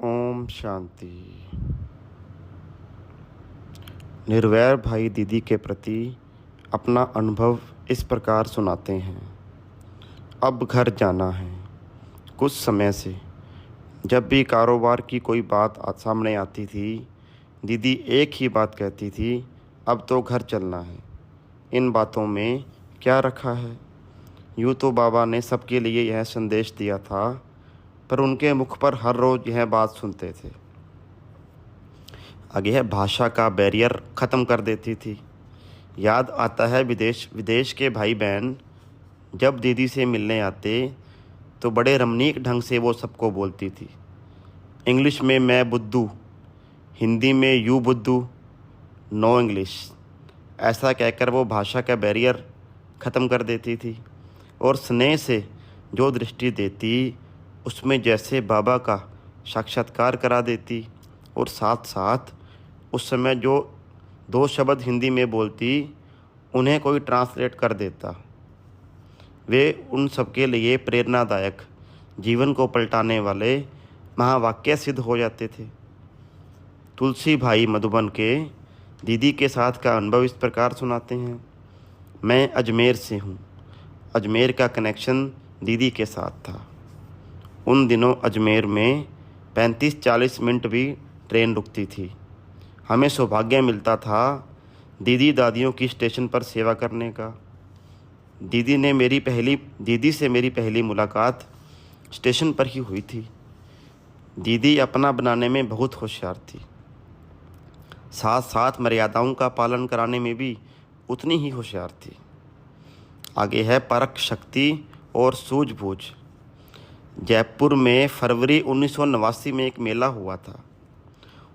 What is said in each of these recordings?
ओम शांति। निर्वैर भाई दीदी के प्रति अपना अनुभव इस प्रकार सुनाते हैं। अब घर जाना है। कुछ समय से जब भी कारोबार की कोई बात सामने आती थी, दीदी एक ही बात कहती थी, अब तो घर चलना है। इन बातों में क्या रखा है? यूँ तो बाबा ने सबके लिए यह संदेश दिया था, पर उनके मुख पर हर रोज़ यह बात सुनते थे। आगे है, भाषा का बैरियर ख़त्म कर देती थी। याद आता है विदेश के भाई बहन जब दीदी से मिलने आते तो बड़े रमणीक ढंग से वो सबको बोलती थी। इंग्लिश में मैं बुद्धू, हिंदी में यू बुद्धू, नो इंग्लिश, ऐसा कहकर वो भाषा का बैरियर ख़त्म कर देती थी और स्नेह से जो दृष्टि देती उसमें जैसे बाबा का साक्षात्कार करा देती और साथ साथ उस समय जो दो शब्द हिंदी में बोलती उन्हें कोई ट्रांसलेट कर देता। वे उन सबके लिए प्रेरणादायक, जीवन को पलटाने वाले महावाक्य सिद्ध हो जाते थे। तुलसी भाई मधुबन के दीदी के साथ का अनुभव इस प्रकार सुनाते हैं। मैं अजमेर से हूँ। अजमेर का कनेक्शन दीदी के साथ था। उन दिनों अजमेर में 35-40 मिनट भी ट्रेन रुकती थी। हमें सौभाग्य मिलता था दीदी दादियों की स्टेशन पर सेवा करने का। दीदी से मेरी पहली मुलाकात स्टेशन पर ही हुई थी। दीदी अपना बनाने में बहुत होशियार थी, साथ साथ मर्यादाओं का पालन कराने में भी उतनी ही होशियार थी। आगे है, परख शक्ति और सूझबूझ। जयपुर में फरवरी 1989 में एक मेला हुआ था।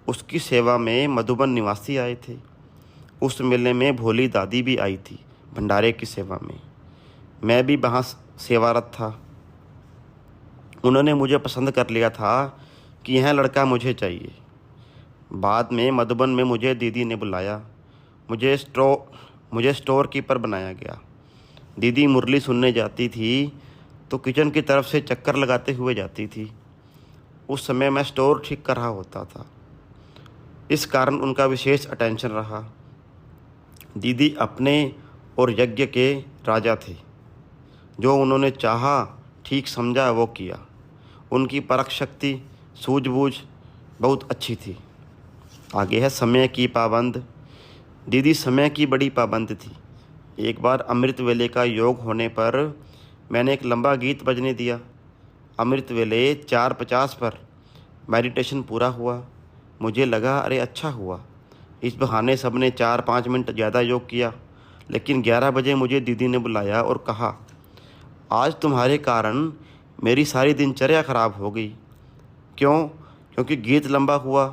उसकी सेवा में मधुबन निवासी आए थे। उस मेले में भोली दादी भी आई थी भंडारे की सेवा में। मैं भी वहाँ सेवारत था। उन्होंने मुझे पसंद कर लिया था कि यह लड़का मुझे चाहिए। बाद में मधुबन में मुझे दीदी ने बुलाया। मुझे स्टोर कीपर बनाया गया। दीदी मुरली सुनने जाती थी तो किचन की तरफ से चक्कर लगाते हुए जाती थी। उस समय मैं स्टोर ठीक कर रहा होता था, इस कारण उनका विशेष अटेंशन रहा। दीदी अपने और यज्ञ के राजा थे। जो उन्होंने चाहा, ठीक समझा, वो किया। उनकी परख शक्ति, सूझबूझ बहुत अच्छी थी। आगे है, समय की पाबंद। दीदी समय की बड़ी पाबंद थी। एक बार अमृत वेले का योग होने पर मैंने एक लंबा गीत बजने दिया। अमृत वेले 4:50 पर मेडिटेशन पूरा हुआ। मुझे लगा अरे अच्छा हुआ, इस बहाने सब ने 4-5 मिनट ज़्यादा योग किया। लेकिन 11 बजे मुझे दीदी ने बुलाया और कहा, आज तुम्हारे कारण मेरी सारी दिनचर्या ख़राब हो गई। क्यों? क्योंकि गीत लंबा हुआ।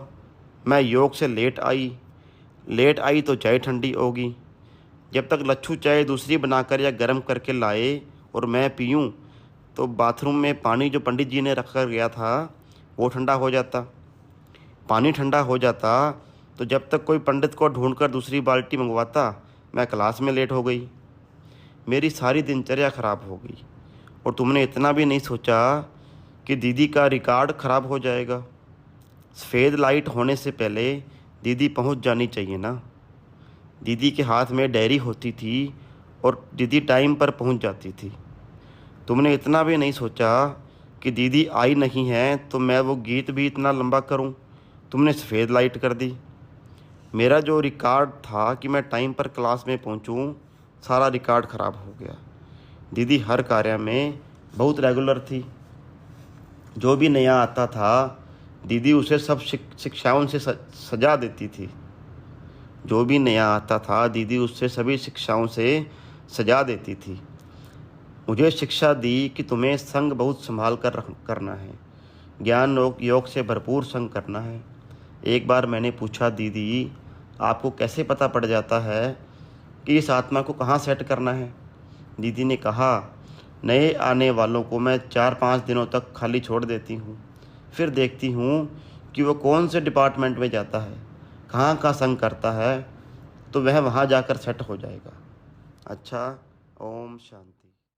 मैं योग से लेट आई तो चाय ठंडी होगी। जब तक लच्छू चाय दूसरी बनाकर या गर्म करके लाए और मैं पीऊँ तो बाथरूम में पानी जो पंडित जी ने रख कर गया था वो ठंडा हो जाता। पानी ठंडा हो जाता तो जब तक कोई पंडित को ढूंढकर दूसरी बाल्टी मंगवाता मैं क्लास में लेट हो गई। मेरी सारी दिनचर्या ख़राब हो गई। और तुमने इतना भी नहीं सोचा कि दीदी का रिकॉर्ड ख़राब हो जाएगा। सफ़ेद लाइट होने से पहले दीदी पहुंच जानी चाहिए ना। दीदी के हाथ में डायरी होती थी और दीदी टाइम पर पहुंच जाती थी। तुमने इतना भी नहीं सोचा कि दीदी आई नहीं है तो मैं वो गीत भी इतना लंबा करूं। तुमने सफ़ेद लाइट कर दी। मेरा जो रिकॉर्ड था कि मैं टाइम पर क्लास में पहुंचूं, सारा रिकॉर्ड ख़राब हो गया। दीदी हर कार्य में बहुत रेगुलर थी। जो भी नया आता था दीदी उसे सब शिक्षाओं से सजा देती थी। जो भी नया आता था दीदी उससे सभी शिक्षाओं से सजा देती थी। मुझे शिक्षा दी कि तुम्हें संग बहुत संभाल कर करना है, ज्ञान योग से भरपूर संग करना है। एक बार मैंने पूछा, दीदी आपको कैसे पता पड़ जाता है कि इस आत्मा को कहाँ सेट करना है? दीदी ने कहा, नए आने वालों को मैं 4-5 दिनों तक खाली छोड़ देती हूँ, फिर देखती हूँ कि वो कौन से डिपार्टमेंट में जाता है, कहाँ का संग करता है, तो वह वहाँ जाकर सेट हो जाएगा। अच्छा, ओम शांति।